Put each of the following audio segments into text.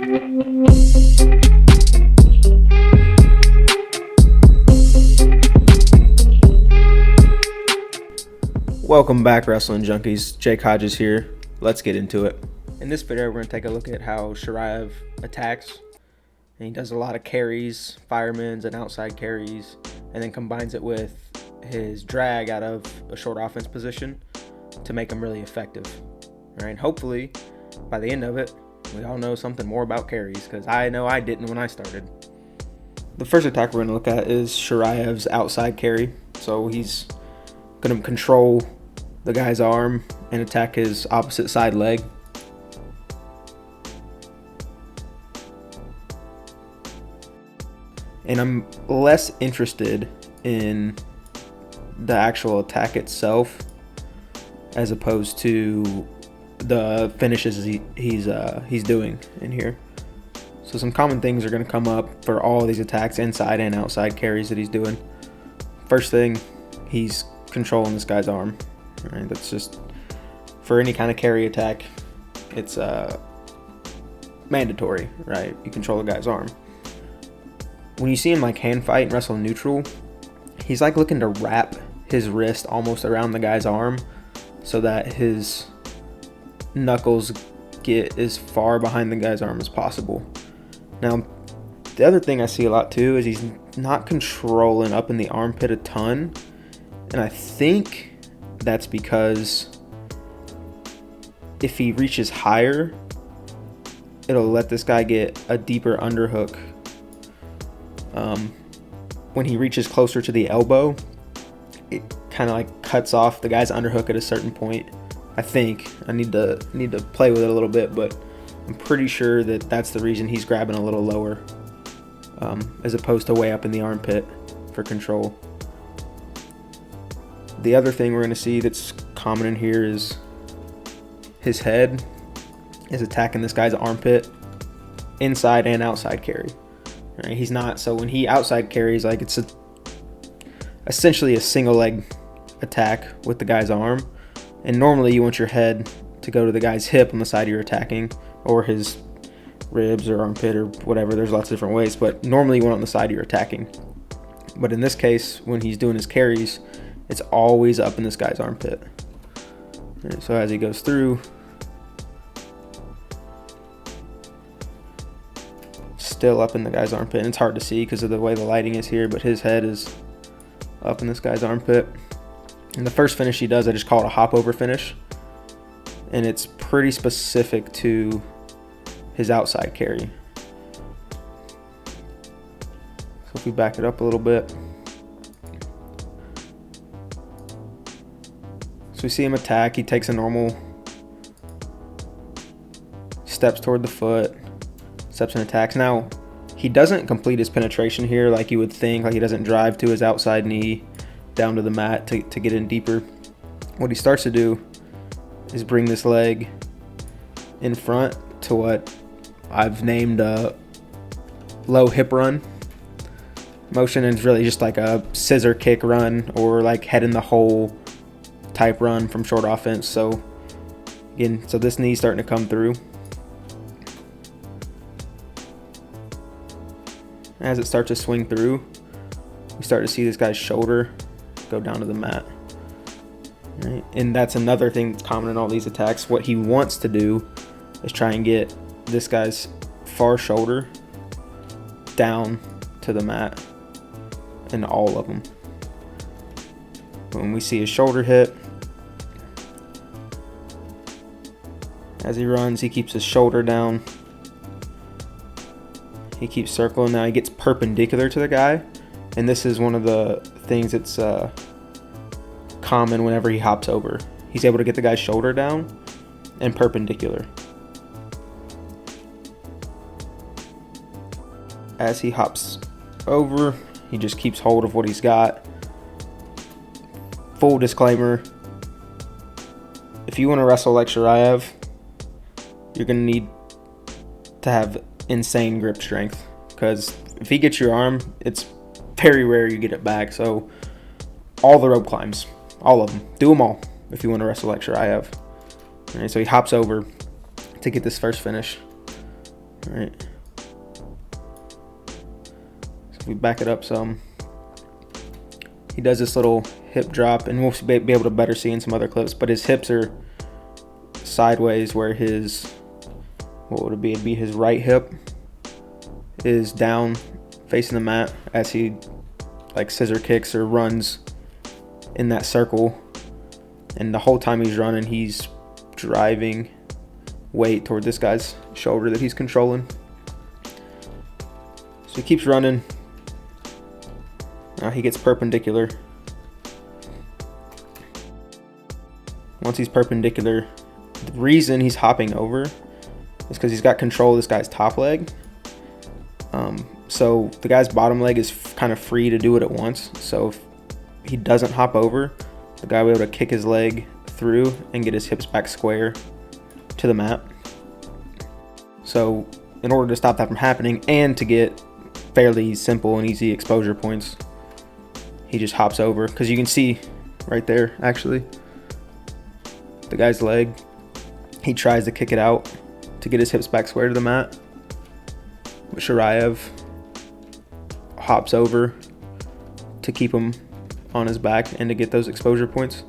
Welcome back, Wrestling Junkies. Jake Hodges here. Let's get into it. In this video, we're going to take a look at how Shiraev attacks. And he does a lot of carries, firemen's and outside carries, and then combines it with his drag out of a short offense position to make him really effective. All right, hopefully, by the end of it, we all know something more about carries, because I know I didn't when I started. The first attack we're going to look at is Shiraev's outside carry. So he's going to control the guy's arm and attack his opposite side leg. And I'm less interested in the actual attack itself as opposed to the finishes he's doing in here. So some common things are going to come up for all these attacks, inside and outside carries that he's doing. First thing, he's controlling this guy's arm. All right, that's just for any kind of carry attack. It's mandatory, right? You control the guy's arm. When you see him like hand fight and wrestle neutral, he's like looking to wrap his wrist almost around the guy's arm so that his knuckles get as far behind the guy's arm as possible. Now, the other thing I see a lot too is he's not controlling up in the armpit a ton, and I think that's because if he reaches higher, it'll let this guy get a deeper underhook. When he reaches closer to the elbow, it kind of like cuts off the guy's underhook at a certain point. I think I need to play with it a little bit, but I'm pretty sure that that's the reason he's grabbing a little lower, as opposed to way up in the armpit for control. The other thing we're going to see that's common in here is his head is attacking this guy's armpit, inside and outside carry. Right? He's not, so when he outside carries, like it's essentially a single leg attack with the guy's arm. And normally you want your head to go to the guy's hip on the side you're attacking, or his ribs or armpit or whatever. There's lots of different ways, but normally you want it on the side you're attacking. But in this case, when he's doing his carries, it's always up in this guy's armpit. Right, so as he goes through, still up in the guy's armpit. And it's hard to see because of the way the lighting is here, but his head is up in this guy's armpit. And the first finish he does, I just call it a hop over finish. And it's pretty specific to his outside carry. So if we back it up a little bit. So we see him attack. He takes a normal steps toward the foot, steps and attacks. Now, he doesn't complete his penetration here like you would think. Like he doesn't drive to his outside knee down to the mat to get in deeper. What he starts to do is bring this leg in front to what I've named a low hip run motion, and it's really just like a scissor kick run or like head in the hole type run from short offense. So again, so this knee's starting to come through. As it starts to swing through, we start to see this guy's shoulder go down to the mat. Right? And that's another thing that's common in all these attacks. What he wants to do is try and get this guy's far shoulder down to the mat in all of them. When we see his shoulder hit, as he runs, he keeps his shoulder down. He keeps circling. Now he gets perpendicular to the guy, and this is one of the things that's common whenever he hops over. He's able to get the guy's shoulder down and perpendicular. As he hops over, he just keeps hold of what he's got. Full disclaimer, if you want to wrestle like Shiraev, you're going to need to have insane grip strength, because if he gets your arm, it's very rare you get it back. So all the rope climbs, all of them, do them all if you want to wrestle like Shiraev. All right, so he hops over to get this first finish. All right. So if we back it up some, he does this little hip drop, and we'll be able to better see in some other clips, but his hips are sideways where his, what would it be? It'd be his right hip is down facing the mat as he like scissor kicks or runs in that circle. And the whole time he's running, he's driving weight toward this guy's shoulder that he's controlling. So he keeps running. Now he gets perpendicular. Once he's perpendicular, the reason he's hopping over is because he's got control of this guy's top leg. So the guy's bottom leg is kind of free to do it at once. So if he doesn't hop over, the guy will be able to kick his leg through and get his hips back square to the mat. So in order to stop that from happening and to get fairly simple and easy exposure points, he just hops over, because you can see right there, actually, the guy's leg, he tries to kick it out to get his hips back square to the mat. But Shiraev hops over to keep him on his back and to get those exposure points.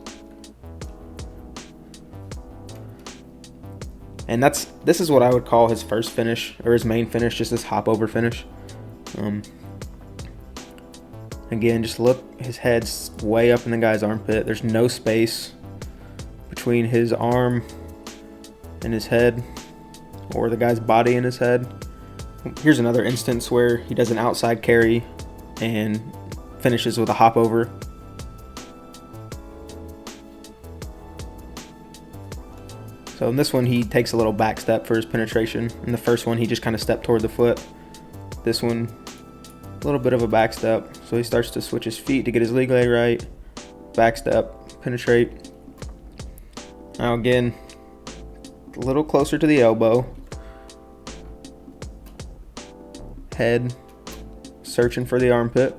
And this is what I would call his first finish, or his main finish, just this hop over finish. Again, just look, his head's way up in the guy's armpit. There's no space between his arm and his head, or the guy's body and his head. Here's another instance where he does an outside carry and finishes with a hop over. So in this one, he takes a little back step for his penetration. In the first one, he just kind of stepped toward the foot. This one, a little bit of a back step. So he starts to switch his feet to get his leg lay right. Back step, penetrate. Now again, a little closer to the elbow. Head searching for the armpit.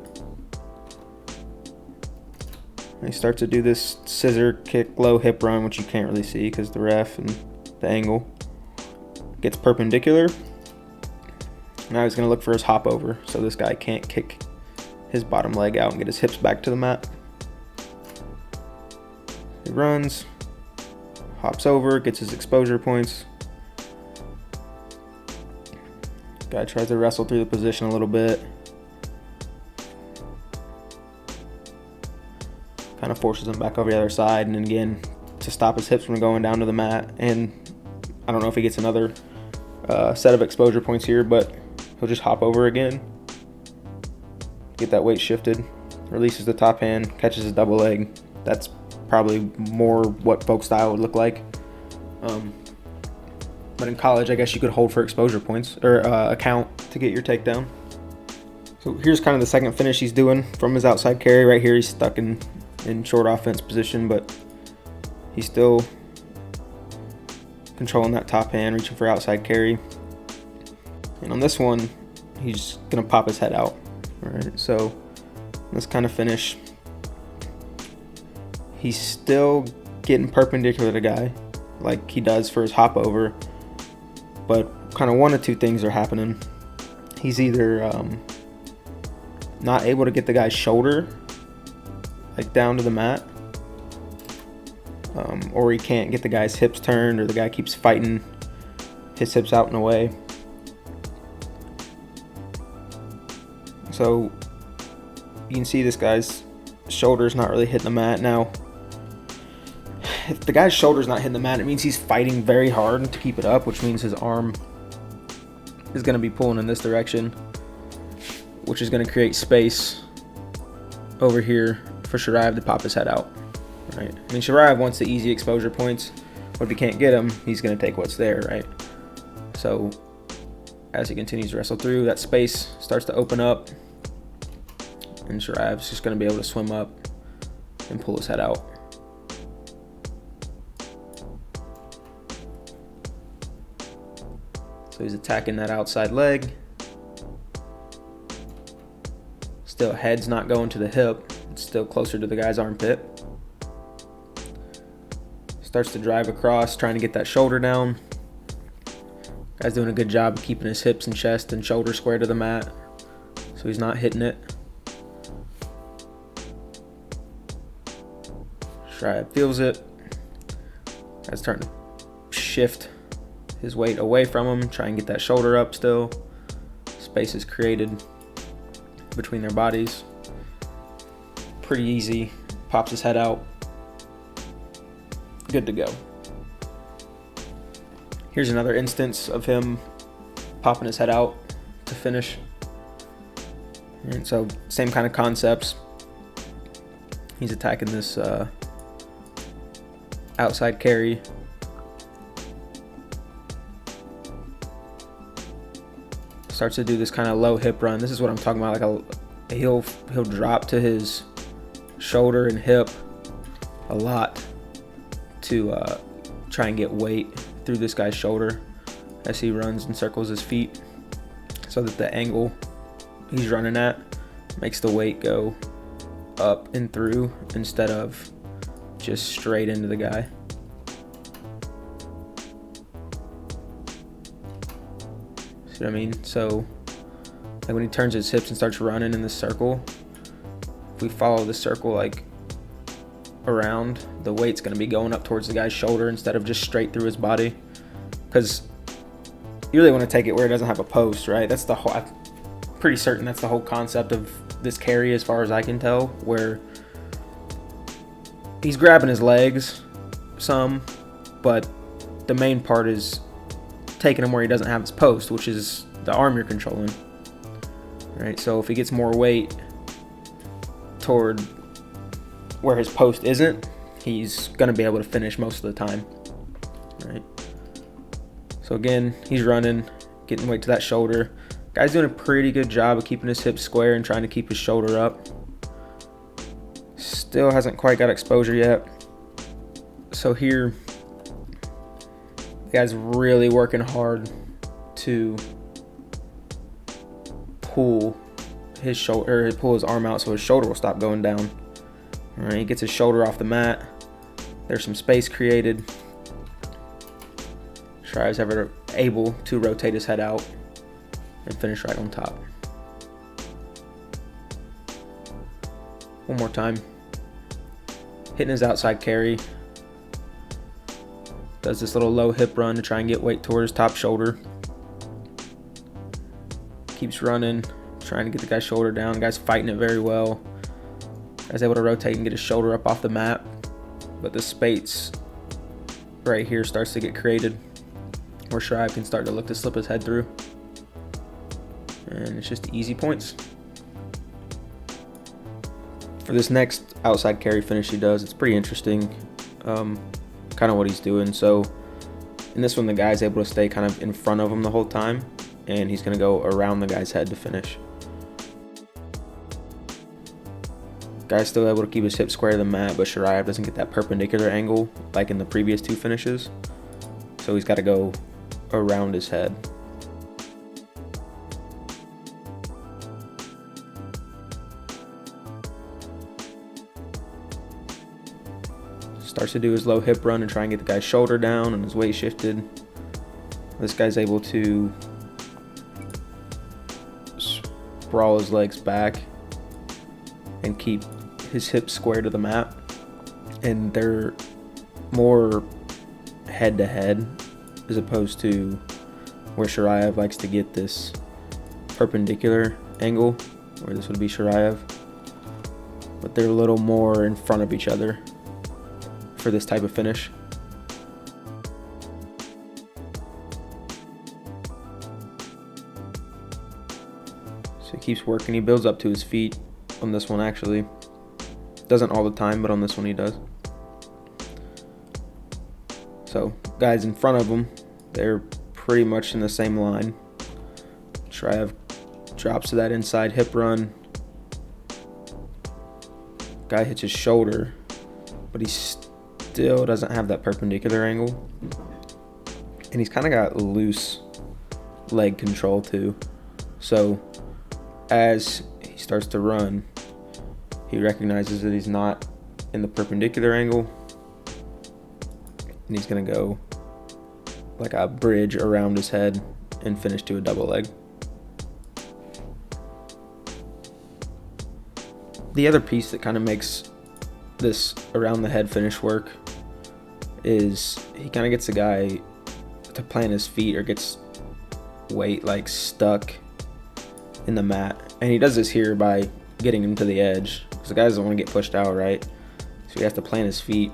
And he starts to do this scissor kick low hip run, which you can't really see because the ref and the angle. Gets perpendicular. Now he's going to look for his hop over, so this guy can't kick his bottom leg out and get his hips back to the mat. He runs, hops over, gets his exposure points. Guy tries to wrestle through the position a little bit. Kind of forces him back over the other side, and then again, to stop his hips from going down to the mat. And I don't know if he gets another set of exposure points here, but he'll just hop over again. Get that weight shifted. Releases the top hand, catches his double leg. That's probably more what folk style would look like. But in college, I guess you could hold for exposure points, or a count to get your takedown. So here's kind of the second finish he's doing from his outside carry. Right here, he's stuck in short offense position, but he's still controlling that top hand, reaching for outside carry. And on this one, he's gonna pop his head out. All right, so this kind of finish, he's still getting perpendicular to the guy like he does for his hop over, but kind of one of two things are happening. He's either not able to get the guy's shoulder like down to the mat, or he can't get the guy's hips turned, or the guy keeps fighting his hips out and away. So you can see this guy's shoulder's not really hitting the mat. Now, if the guy's shoulder's not hitting the mat, it means he's fighting very hard to keep it up, which means his arm is going to be pulling in this direction, which is going to create space over here for Shiraev to pop his head out. Right? I mean, Shiraev wants the easy exposure points, but if he can't get them, he's going to take what's there, right? So as he continues to wrestle through, that space starts to open up, and Shiraev's just going to be able to swim up and pull his head out. So he's attacking that outside leg. Still, head's not going to the hip. It's still closer to the guy's armpit. Starts to drive across, trying to get that shoulder down. Guy's doing a good job of keeping his hips and chest and shoulder square to the mat, so he's not hitting it. Shiraev feels it. Guy's starting to shift his weight away from him, try and get that shoulder up still. Space is created between their bodies. Pretty easy. Pops his head out. Good to go. Here's another instance of him popping his head out to finish. And so same kind of concepts. He's attacking this outside carry. Starts to do this kind of low hip run. This is what I'm talking about. Like he'll drop to his shoulder and hip a lot to try and get weight through this guy's shoulder as he runs and circles his feet, so that the angle he's running at makes the weight go up and through instead of just straight into the guy. See what I mean? So like when he turns his hips and starts running in this circle, if we follow the circle like around, the weight's going to be going up towards the guy's shoulder instead of just straight through his body, because you really want to take it where it doesn't have a post, right? That's the whole, I'm pretty certain that's the whole concept of this carry as far as I can tell, where he's grabbing his legs some, but the main part is taking him where he doesn't have his post, which is the arm you're controlling, right? So if he gets more weight toward where his post isn't, he's going to be able to finish most of the time, right? So again, he's running, getting weight to that shoulder. Guy's doing a pretty good job of keeping his hips square and trying to keep his shoulder up. Still hasn't quite got exposure yet. So here, the guy's really working hard to pull his shoulder, or pull his arm out so his shoulder will stop going down. All right, he gets his shoulder off the mat. There's some space created. Shiraev's able to rotate his head out and finish right on top. One more time. Hitting his outside carry. Does this little low hip run to try and get weight toward his top shoulder. Keeps running, trying to get the guy's shoulder down. The guy's fighting it very well. Guy's able to rotate and get his shoulder up off the mat, but the space right here starts to get created where Shiraev can start to look to slip his head through, and it's just easy points. For this next outside carry finish he does, it's pretty interesting, kind of what he's doing. So in this one, the guy's able to stay kind of in front of him the whole time, and he's going to go around the guy's head to finish. Guy's still able to keep his hips square to the mat, but Shiraev doesn't get that perpendicular angle like in the previous two finishes. So he's got to go around his head. Starts to do his low hip run and try and get the guy's shoulder down and his weight shifted. This guy's able to sprawl his legs back and keep his hips square to the mat, and they're more head to head as opposed to where Shiraev likes to get this perpendicular angle, where this would be Shiraev, but they're a little more in front of each other for this type of finish. So he keeps working, he builds up to his feet on this one actually. Doesn't all the time, but on this one he does. So guys in front of him, they're pretty much in the same line. Shiraev drops to that inside hip run. Guy hits his shoulder, but he still doesn't have that perpendicular angle. And he's kind of got loose leg control too. So as he starts to run, he recognizes that he's not in the perpendicular angle, and he's going to go like a bridge around his head and finish to a double leg. The other piece that kind of makes this around the head finish work is he kind of gets the guy to plant his feet or gets weight like stuck in the mat. And he does this here by getting him to the edge because the guy doesn't want to get pushed out, right? So he has to plant his feet.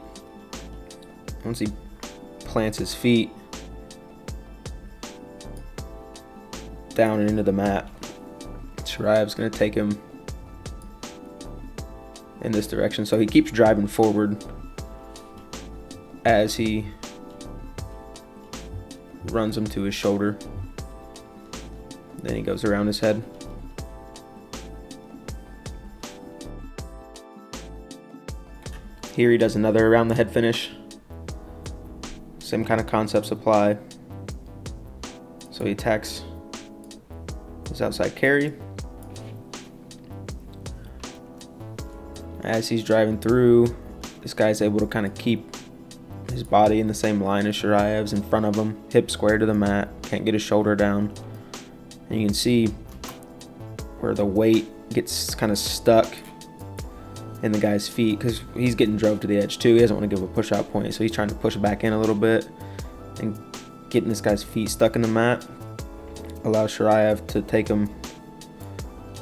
Once he plants his feet down and into the mat, Shiraev's going to take him in this direction. So he keeps driving forward as he runs him to his shoulder. Then he goes around his head. Here he does another around the head finish. Same kind of concepts apply. So he attacks his outside carry. As he's driving through, this guy's able to kind of keep his body in the same line as Shiraev's in front of him, hip square to the mat, can't get his shoulder down. And you can see where the weight gets kind of stuck in the guy's feet because he's getting drove to the edge too. He doesn't want to give a push out point, so he's trying to push back in a little bit, and getting this guy's feet stuck in the mat allows Shiraev to take him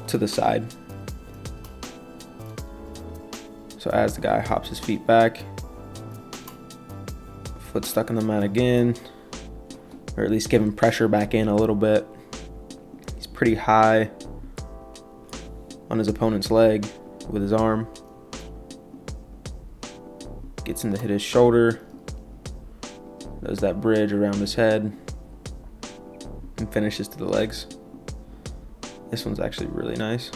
to the side. So as the guy hops his feet back, foot stuck in the mat again, or at least give him pressure back in a little bit. He's pretty high on his opponent's leg with his arm. Gets him to hit his shoulder, does that bridge around his head, and finishes to the legs. This one's actually really nice.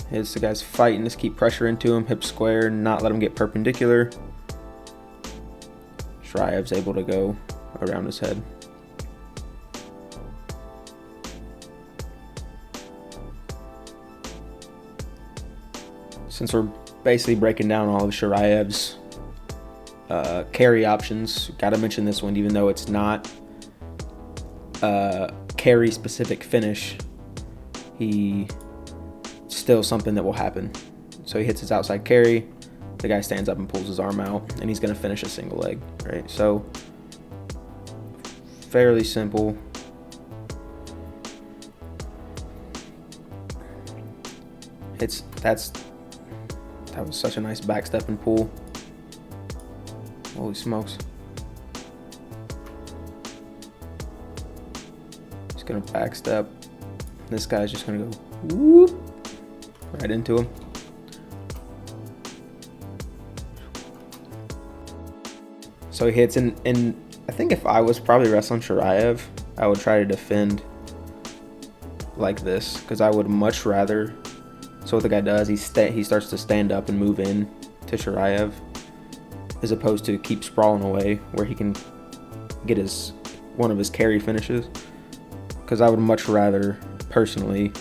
Hits the guy's fighting, just keep pressure into him, hip square, not let him get perpendicular. Shiraev's able to go around his head. Since we're basically breaking down all of Shiraev's carry options, gotta mention this one, even though it's not a carry specific finish, still something that will happen. So he hits his outside carry, the guy stands up and pulls his arm out, and he's going to finish a single leg, right? So fairly simple. That was such a nice backstep and pull. Holy smokes. He's going to backstep. This guy's just going to go whoop right into him. So he hits, and I think if I was probably wrestling Shiraev, I would try to defend like this, because I would much rather. So what the guy does, he starts to stand up and move in to Shiraev, as opposed to keep sprawling away where he can get one of his carry finishes. Because I would much rather personally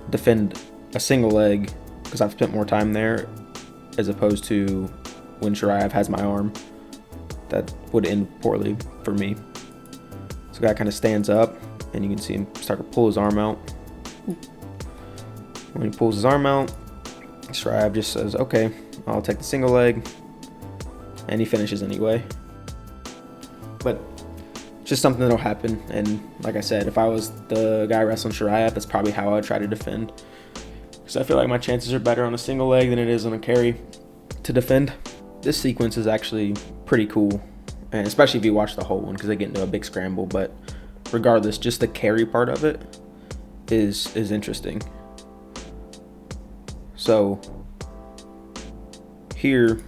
defend a single leg, because I've spent more time there, as opposed to when Shiraev has my arm. That would end poorly for me. So the guy kind of stands up, and you can see him start to pull his arm out. When he pulls his arm out, Shiraev just says, okay, I'll take the single leg, and he finishes anyway. But just something that'll happen, and like I said, if I was the guy wrestling Shiraev, that's probably how I would try to defend. Because I feel like my chances are better on a single leg than it is on a carry to defend. This sequence is actually pretty cool, and especially if you watch the whole one, because they get into a big scramble. But regardless, just the carry part of it is interesting. So here,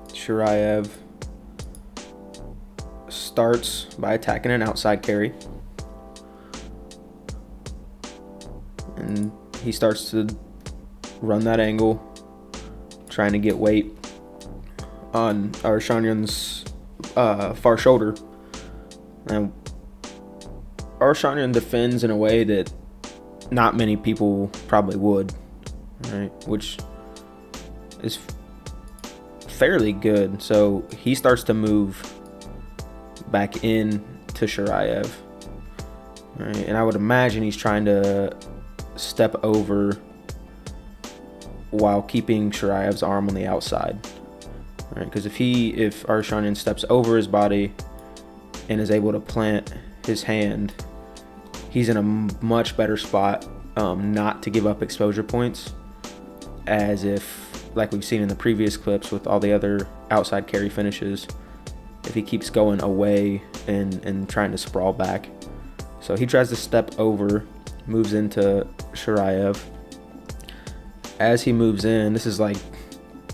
Shiraev starts by attacking an outside carry, and he starts to run that angle, trying to get weight on Arshanyan's far shoulder. And Arshanyan defends in a way that not many people probably would, right? Which is fairly good. So he starts to move back in to Shiraev. Right, and I would imagine he's trying to step over while keeping Shiraev's arm on the outside. Right, because if Arsharnian steps over his body and is able to plant his hand, he's in a much better spot not to give up exposure points, as if, like we've seen in the previous clips with all the other outside carry finishes, if he keeps going away and trying to sprawl back. So he tries to step over, moves into Shiraev. As he moves in, this is like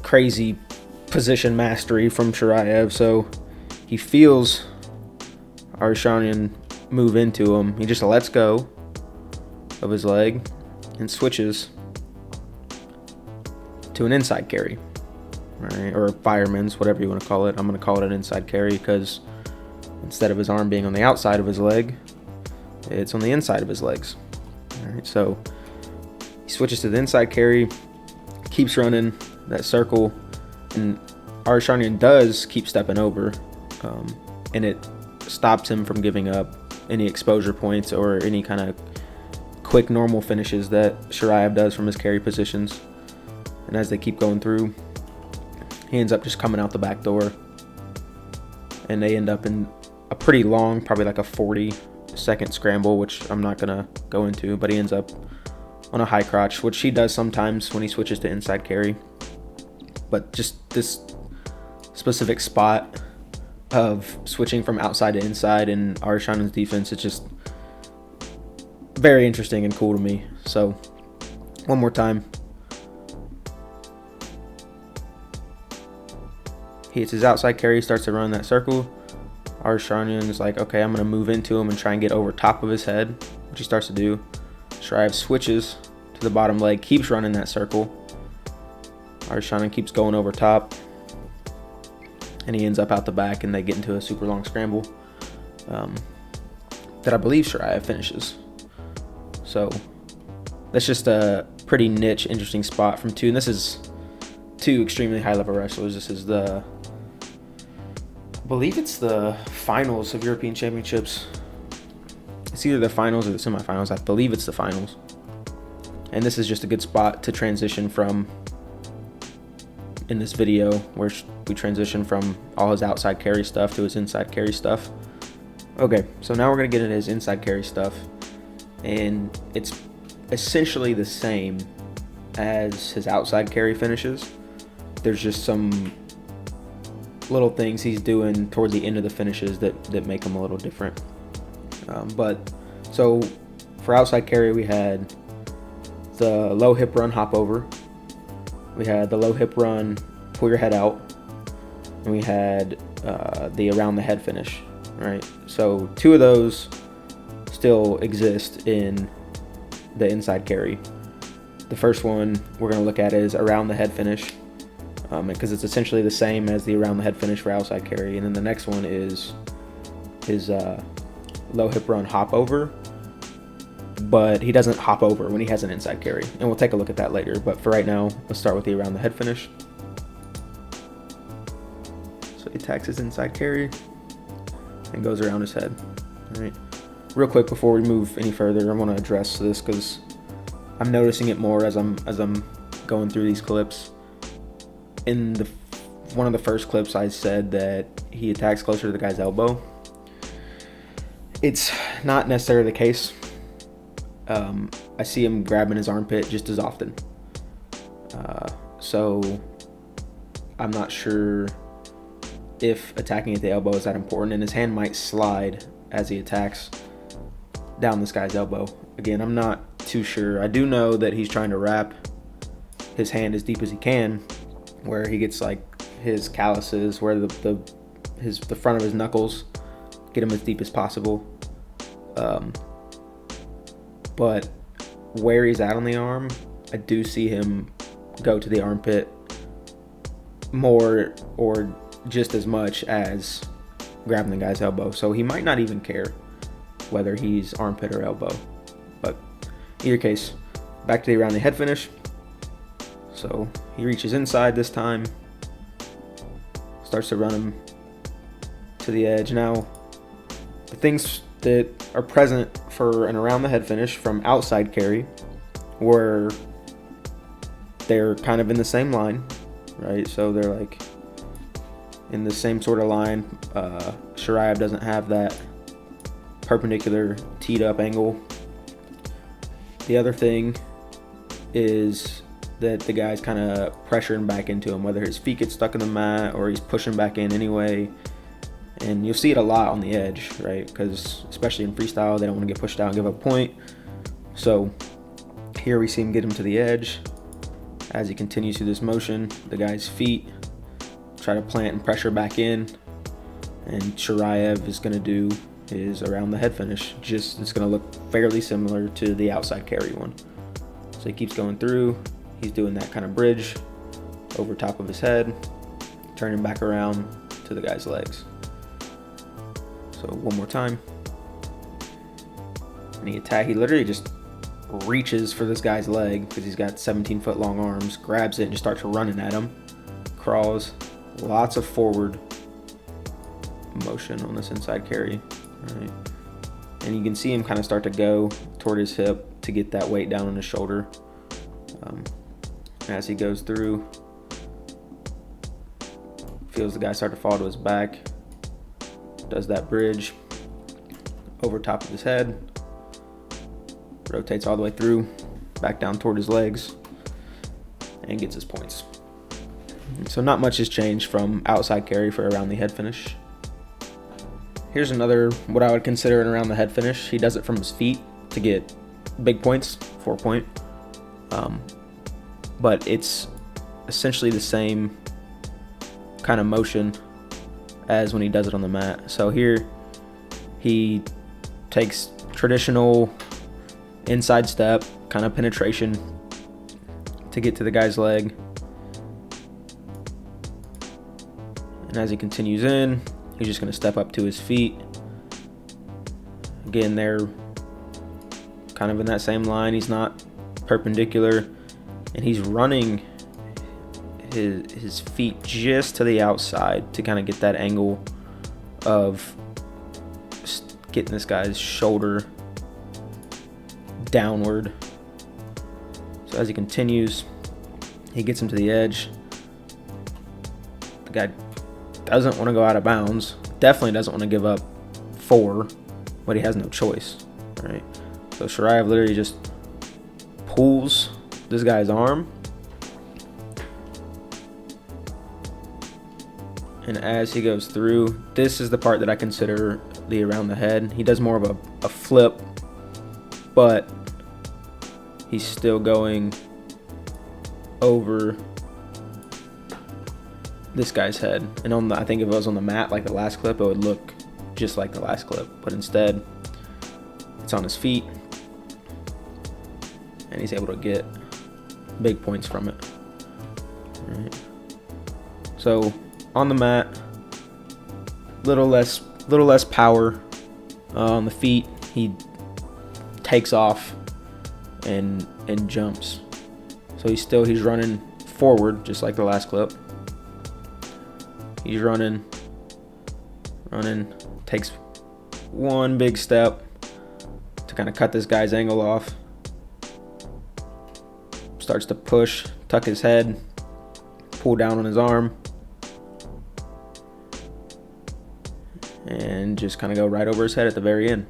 crazy position mastery from Shiraev. So he feels Arsharnian move into him. He just lets go of his leg and switches to an inside carry, right? Or fireman's, whatever you want to call it. I'm going to call it an inside carry because instead of his arm being on the outside of his leg, it's on the inside of his legs. All right, so he switches to the inside carry, keeps running that circle, and Arsharnian does keep stepping over, and it stops him from giving up any exposure points or any kind of quick normal finishes that Shiraev does from his carry positions. And as they keep going through, he ends up just coming out the back door, and they end up in a pretty long, probably like a 40-second scramble, which I'm not gonna go into, but he ends up on a high crotch, which he does sometimes when he switches to inside carry. But just this specific spot of switching from outside to inside in Arsharnian's defense, it's just very interesting and cool to me. So one more time. He hits his outside carry, starts to run that circle. Arsharnian is like, okay, I'm going to move into him and try and get over top of his head, which he starts to do. Shiraev switches to the bottom leg, keeps running that circle. Arsharnian keeps going over top, and he ends up out the back, and they get into a super long scramble that I believe Shiraev finishes. So that's just a pretty niche, interesting spot from two. And this is two extremely high-level wrestlers. This is I believe it's the finals of European Championships. It's either the finals or the semifinals. I believe it's the finals. And this is just a good spot to transition from in this video, where we transition from all his outside carry stuff to his inside carry stuff. Okay, so now we're going to get into his inside carry stuff. And it's essentially the same as his outside carry finishes. There's just some little things he's doing towards the end of the finishes that make them a little different. But so for outside carry, we had the low hip run hop over, we had the low hip run pull your head out, and we had the around the head finish, right? So two of those still exist in the inside carry. The first one we're going to look at is around the head finish, because it's essentially the same as the around the head finish for outside carry. And then the next one is his low hip run hop over, but he doesn't hop over when he has an inside carry, and we'll take a look at that later. But for right now, let's start with the around the head finish. So he attacks his inside carry and goes around his head. All right. Real quick before we move any further, I want to address this because I'm noticing it more as I'm going through these clips. In one of the first clips, I said that he attacks closer to the guy's elbow. It's not necessarily the case. I see him grabbing his armpit just as often. So I'm not sure if attacking at the elbow is that important, and his hand might slide as he attacks down this guy's elbow. Again, I'm not too sure. I do know that he's trying to wrap his hand as deep as he can, where he gets like his calluses, where the front of his knuckles, get him as deep as possible. But where he's at on the arm, I do see him go to the armpit more or just as much as grabbing the guy's elbow. So he might not even care whether he's armpit or elbow. But in either case, back to the around the head finish. So he reaches inside this time, starts to run him to the edge. Now, the things that are present for an around the head finish from outside carry were they're kind of in the same line, right? So they're like in the same sort of line. Shiraev doesn't have that perpendicular teed up angle. The other thing is that the guy's kind of pressuring back into him, whether his feet get stuck in the mat or he's pushing back in anyway. And you'll see it a lot on the edge, right? Because especially in freestyle, they don't want to get pushed out and give up a point. So here we see him get him to the edge. As he continues through this motion, the guy's feet try to plant and pressure back in. And Shiraev is going to do his around the head finish. Just it's going to look fairly similar to the outside carry one. So he keeps going through. He's doing that kind of bridge over top of his head, turning back around to the guy's legs. So one more time. And he literally just reaches for this guy's leg because he's got 17-foot long arms, grabs it and just starts running at him. Crawls. Lots of forward motion on this inside carry. Right? And you can see him kind of start to go toward his hip to get that weight down on his shoulder. As he goes through, feels the guy start to fall to his back, does that bridge over top of his head, rotates all the way through, back down toward his legs, and gets his points. So not much has changed from outside carry for around the head finish. Here's another, what I would consider an around the head finish. He does it from his feet to get big points, 4 point. But it's essentially the same kind of motion as when he does it on the mat. So here he takes traditional inside step, kind of penetration to get to the guy's leg. And as he continues in, he's just going to step up to his feet. Again, they're kind of in that same line. He's not perpendicular. And he's running his feet just to the outside to kind of get that angle of getting this guy's shoulder downward. So as he continues, he gets him to the edge. The guy doesn't want to go out of bounds. Definitely doesn't want to give up 4, but he has no choice, right? So Shiraev literally just pulls this guy's arm, and as he goes through, this is the part that I consider the around the head. He does more of a flip, but he's still going over this guy's head. And on the, I think if it was on the mat like the last clip, it would look just like the last clip, but instead it's on his feet, and he's able to get big points from it. Right. So on the mat, little less power. On the feet, he takes off and jumps. So he's running forward just like the last clip. He's running, takes one big step to kind of cut this guy's angle off. Starts to push, tuck his head, pull down on his arm, and just kind of go right over his head at the very end.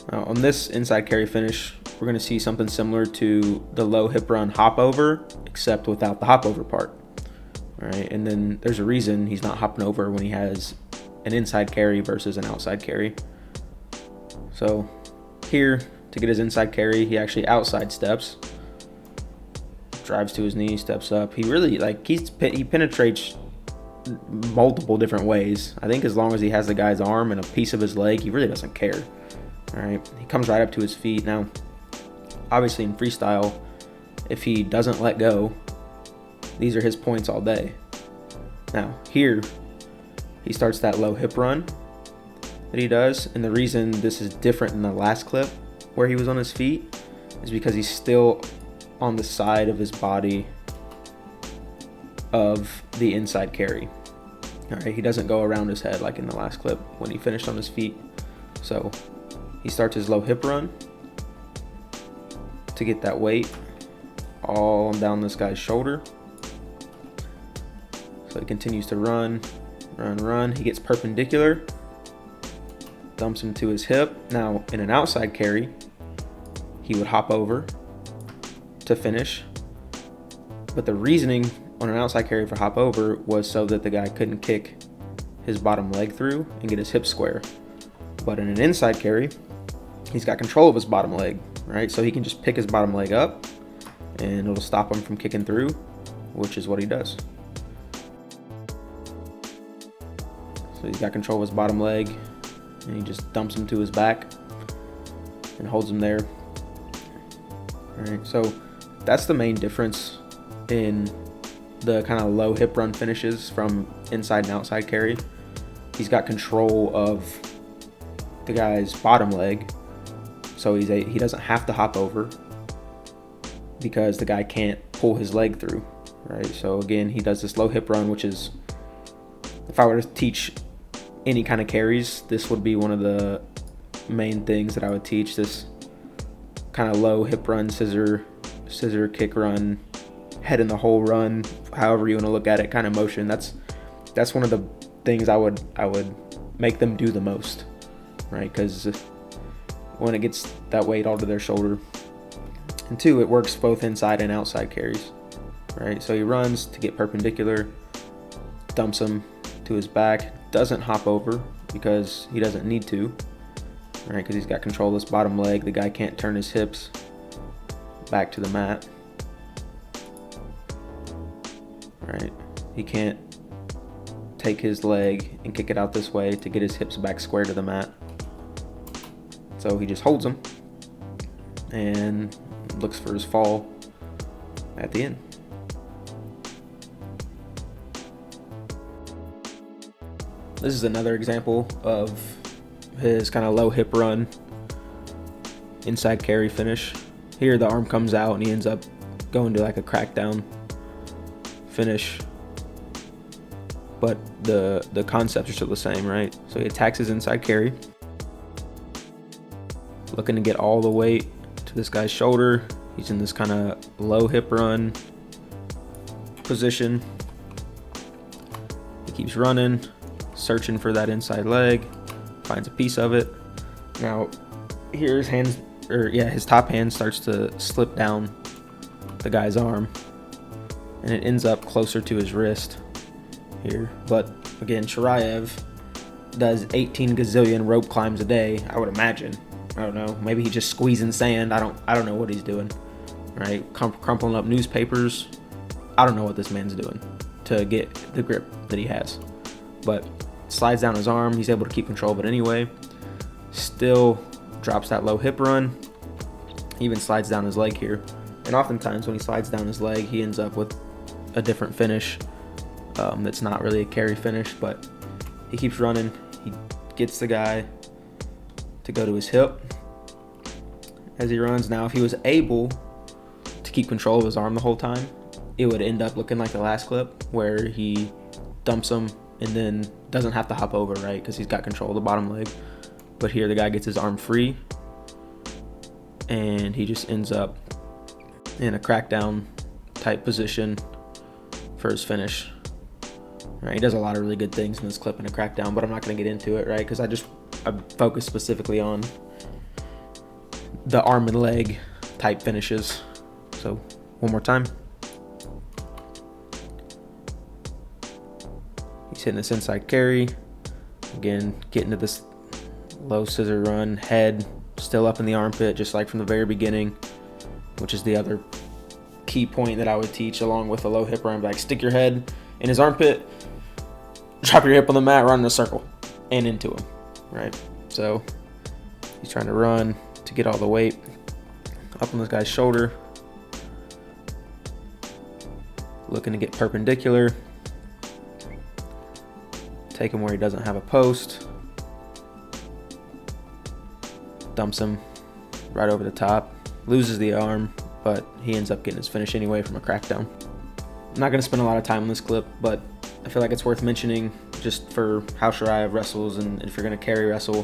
Now, on this inside carry finish, we're going to see something similar to the low hip run hop over, except without the hop over part. All right, and then there's a reason he's not hopping over when he has an inside carry versus an outside carry. So here, to get his inside carry, he actually outside steps, drives to his knee, steps up. He really, he penetrates multiple different ways. I think as long as he has the guy's arm and a piece of his leg, he really doesn't care. All right, he comes right up to his feet. Now, obviously in freestyle, if he doesn't let go, these are his points all day. Now, here, he starts that low hip run that he does, and the reason this is different than the last clip where he was on his feet is because he's still on the side of his body of the inside carry. All right, he doesn't go around his head like in the last clip when he finished on his feet. So he starts his low hip run to get that weight all down this guy's shoulder. So he continues to run. He gets perpendicular, dumps him to his hip. Now in an outside carry, he would hop over to finish. But the reasoning on an outside carry for hop over was so that the guy couldn't kick his bottom leg through and get his hip square. But in an inside carry, he's got control of his bottom leg, right? So he can just pick his bottom leg up and it'll stop him from kicking through, which is what he does. So he's got control of his bottom leg and he just dumps him to his back and holds him there. All right, so that's the main difference in the kind of low hip run finishes from inside and outside carry. He's got control of the guy's bottom leg, so he doesn't have to hop over because the guy can't pull his leg through, right? So again, he does this low hip run, which is, if I were to teach any kind of carries, this would be one of the main things that I would teach. This kind of low hip run, scissor kick run, head in the hole run, however you want to look at it, kind of motion. That's one of the things I would make them do the most, right? Because when it gets that weight all to their shoulder, and two, it works both inside and outside carries, right? So he runs to get perpendicular, dumps him to his back, doesn't hop over because he doesn't need to, right? Because he's got control of his bottom leg. The guy can't turn his hips back to the mat. Right, he can't take his leg and kick it out this way to get his hips back square to the mat. So he just holds him and looks for his fall at the end. This is another example of his kind of low hip run inside carry finish. Here the arm comes out and he ends up going to like a crackdown finish, but the concepts are still the same, right? So he attacks his inside carry, looking to get all the weight to this guy's shoulder. He's in this kind of low hip run position. He keeps running, searching for that inside leg, finds a piece of it. Now here his top hand starts to slip down the guy's arm, and it ends up closer to his wrist here. But again, Shiraev does 18 gazillion rope climbs a day, I would imagine. I don't know, maybe he's just squeezing sand. I don't know what he's doing, right? Crumpling up newspapers. I don't know what this man's doing to get the grip that he has. But slides down his arm, he's able to keep control of it anyway. Still drops that low hip run. Even slides down his leg here. And oftentimes when he slides down his leg, he ends up with a different finish that's not really a carry finish, but he keeps running. He gets the guy to go to his hip as he runs. Now, if he was able to keep control of his arm the whole time, it would end up looking like the last clip where he dumps him and then doesn't have to hop over, right? Because he's got control of the bottom leg. But here the guy gets his arm free and he just ends up in a crackdown type position for his finish. Right, he does a lot of really good things in this clip in a crackdown, but I'm not going to get into it, right? Because I focus specifically on the arm and leg type finishes. So one more time. He's hitting this inside carry. Again, getting to this low scissor run, head still up in the armpit, just like from the very beginning, which is the other key point that I would teach along with a low hip run. Like, stick your head in his armpit, drop your hip on the mat, run in a circle and into him, right? So he's trying to run to get all the weight up on this guy's shoulder, looking to get perpendicular, take him where he doesn't have a post, dumps him right over the top, loses the arm, but he ends up getting his finish anyway from a crackdown. I'm not going to spend a lot of time on this clip, but I feel like it's worth mentioning just for how Shiraev wrestles, and if you're going to carry wrestle,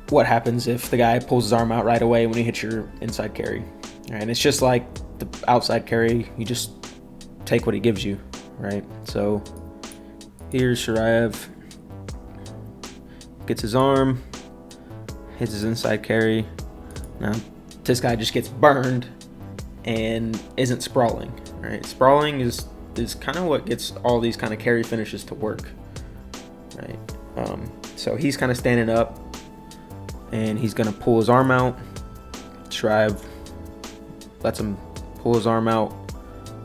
what happens if the guy pulls his arm out right away when he hits your inside carry. Right? And it's just like the outside carry, you just take what he gives you, right? So here's Shiraev, gets his arm, hits his inside carry. Now this guy just gets burned and isn't sprawling, right? Sprawling is kind of what gets all these kind of carry finishes to work, right? So he's kind of standing up and he's gonna pull his arm out. Shiraev lets him pull his arm out,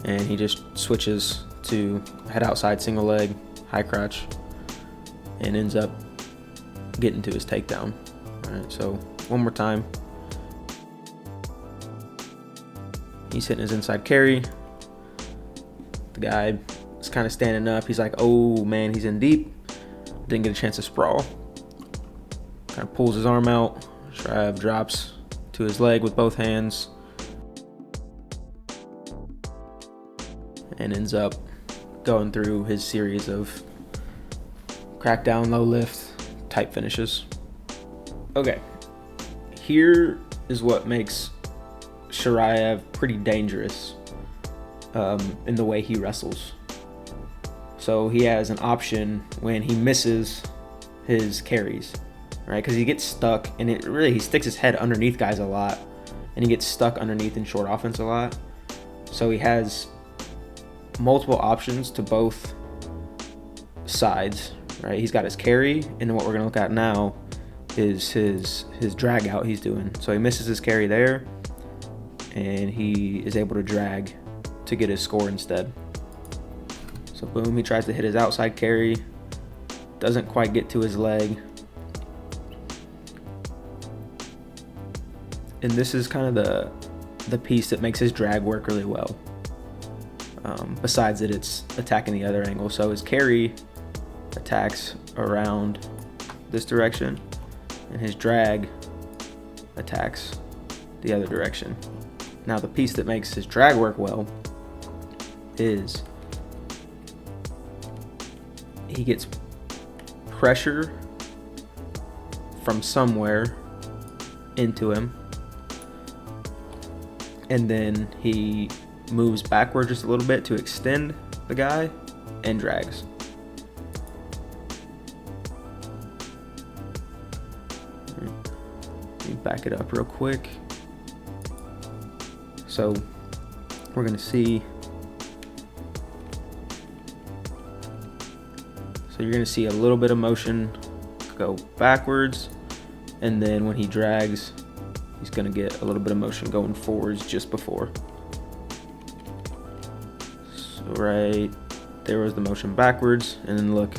and he just switches to head outside single leg, high crotch, and ends up getting to his takedown. All right, so one more time. He's hitting his inside carry. The guy is kind of standing up. He's like, oh man, he's in deep. Didn't get a chance to sprawl. Kind of pulls his arm out. Shiraev drops to his leg with both hands and ends up going through his series of crackdown, low lift type finishes. Okay, here is what makes Shiraev pretty dangerous in the way he wrestles. So he has an option when he misses his carries, right? Because he gets stuck, and he sticks his head underneath guys a lot, and he gets stuck underneath in short offense a lot. So he has multiple options to both sides, right? He's got his carry, and then what we're gonna look at now is his drag out he's doing. So he misses his carry there, and he is able to drag to get his score instead. So boom, he tries to hit his outside carry, doesn't quite get to his leg. And this is kind of the piece that makes his drag work really well. Besides that, it's attacking the other angle. So his carry attacks around this direction, and his drag attacks the other direction. Now the piece that makes his drag work well is he gets pressure from somewhere into him, and then he moves backward just a little bit to extend the guy and drags. Let me back it up real quick. So we're going to see, so you're going to see a little bit of motion go backwards, and then when he drags, he's going to get a little bit of motion going forwards just before. So right there was the motion backwards, and then look,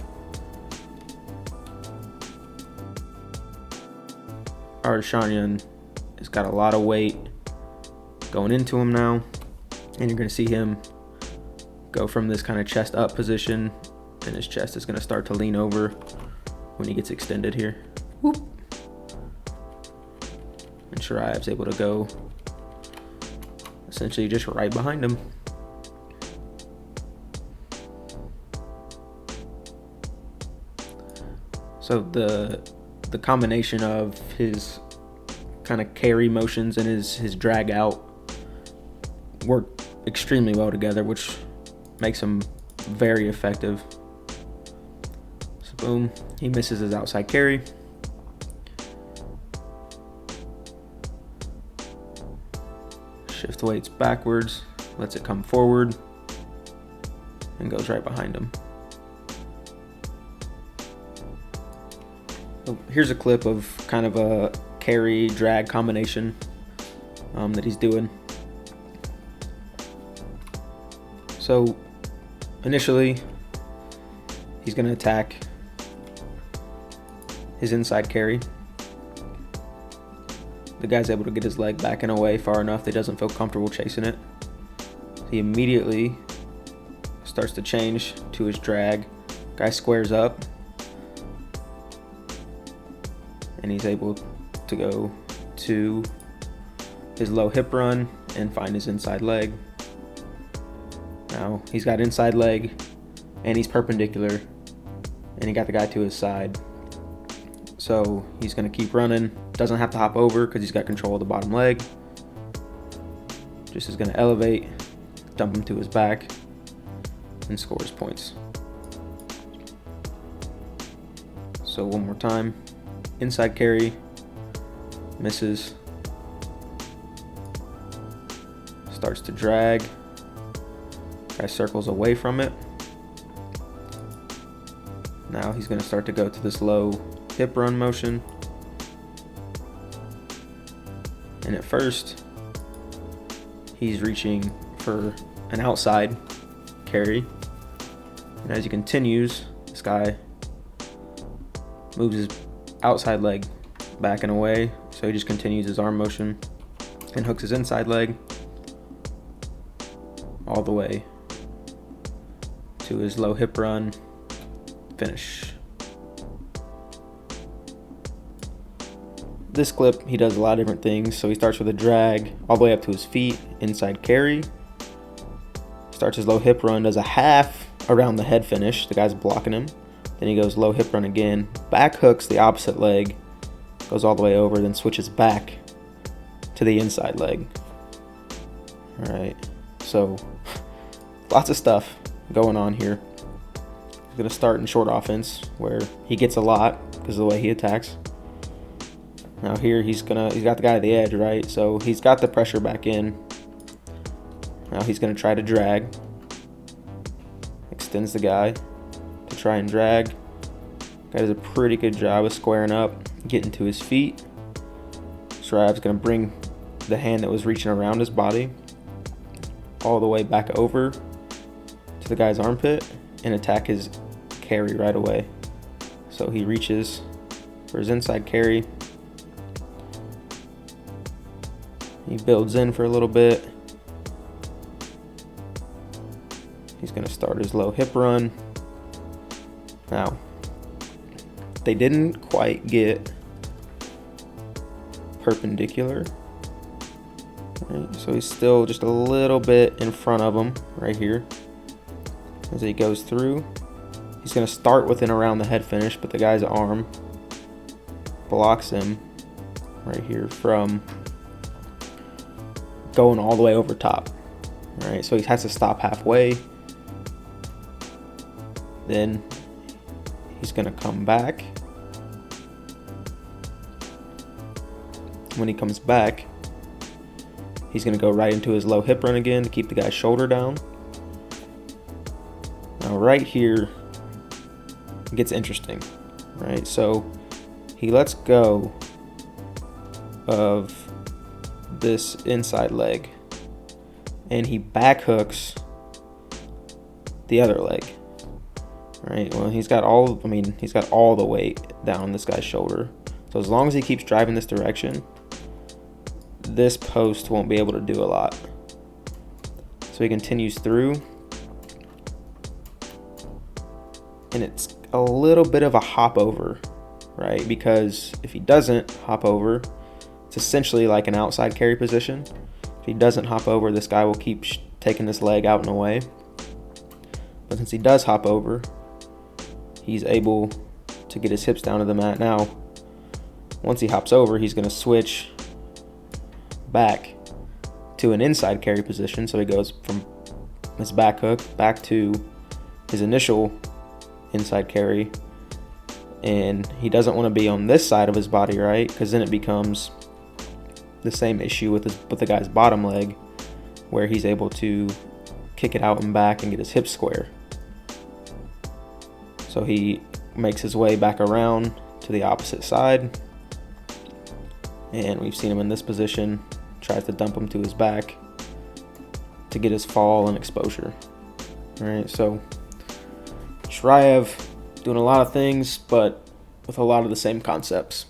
Arshanyan has got a lot of weight going into him now, and you're going to see him go from this kind of chest up position, and his chest is going to start to lean over when he gets extended here. Whoop. And Shiraev's able to go essentially just right behind him. So the combination of his kind of carry motions and his drag out work extremely well together, which makes him very effective. So boom, he misses his outside carry. Shift weights backwards, lets it come forward, and goes right behind him. So here's a clip of kind of a carry drag combination that he's doing. So initially, he's going to attack his inside carry. The guy's able to get his leg back and away far enough that he doesn't feel comfortable chasing it. He immediately starts to change to his drag. Guy squares up, and he's able to go to his low hip run and find his inside leg. Now he's got inside leg and he's perpendicular, and he got the guy to his side. So he's going to keep running. Doesn't have to hop over because he's got control of the bottom leg. Just is going to elevate, dump him to his back, and score his points. So one more time. Inside carry, misses, starts to drag, guy circles away from it. Now he's going to start to go to this low hip run motion. And at first, he's reaching for an outside carry. And as he continues, this guy moves his outside leg back and away. So he just continues his arm motion and hooks his inside leg all the way to his low hip run finish. This clip, he does a lot of different things. So he starts with a drag all the way up to his feet, inside carry. Starts his low hip run, does a half around the head finish. The guy's blocking him. Then he goes low hip run again, back hooks the opposite leg, goes all the way over, then switches back to the inside leg. All right, so lots of stuff going on here. He's gonna start in short offense where he gets a lot because of the way he attacks. Now here he's got the guy at the edge, right? So he's got the pressure back in. Now he's gonna try to drag. Extends the guy to try and drag. Guy does a pretty good job of squaring up, getting to his feet. Shiraev's gonna bring the hand that was reaching around his body all the way back over to the guy's armpit and attack his carry right away. So he reaches for his inside carry. He builds in for a little bit. He's going to start his low hip run. Now, they didn't quite get perpendicular. Right? So he's still just a little bit in front of him right here. As he goes through, he's going to start with and around the head finish, but the guy's arm blocks him right here from going all the way over top. All right, so he has to stop halfway. Then he's gonna come back. When he comes back, he's gonna go right into his low hip run again to keep the guy's shoulder down. Now right here, it gets interesting, right? So he lets go of this inside leg and he back hooks the other leg. Right, well, he's got all the weight down this guy's shoulder. So as long as he keeps driving this direction, this post won't be able to do a lot. So he continues through, and it's a little bit of a hop over, right? Because if he doesn't hop over, it's essentially like an outside carry position. If he doesn't hop over, this guy will keep taking this leg out and away. But since he does hop over, he's able to get his hips down to the mat. Now, once he hops over, he's going to switch back to an inside carry position. So he goes from his back hook back to his initial inside carry. And he doesn't want to be on this side of his body, right? Because then it becomes the same issue with the guy's bottom leg, where he's able to kick it out and back and get his hips square. So he makes his way back around to the opposite side. And we've seen him in this position, tries to dump him to his back to get his fall and exposure. All right, so Shiraev doing a lot of things, but with a lot of the same concepts.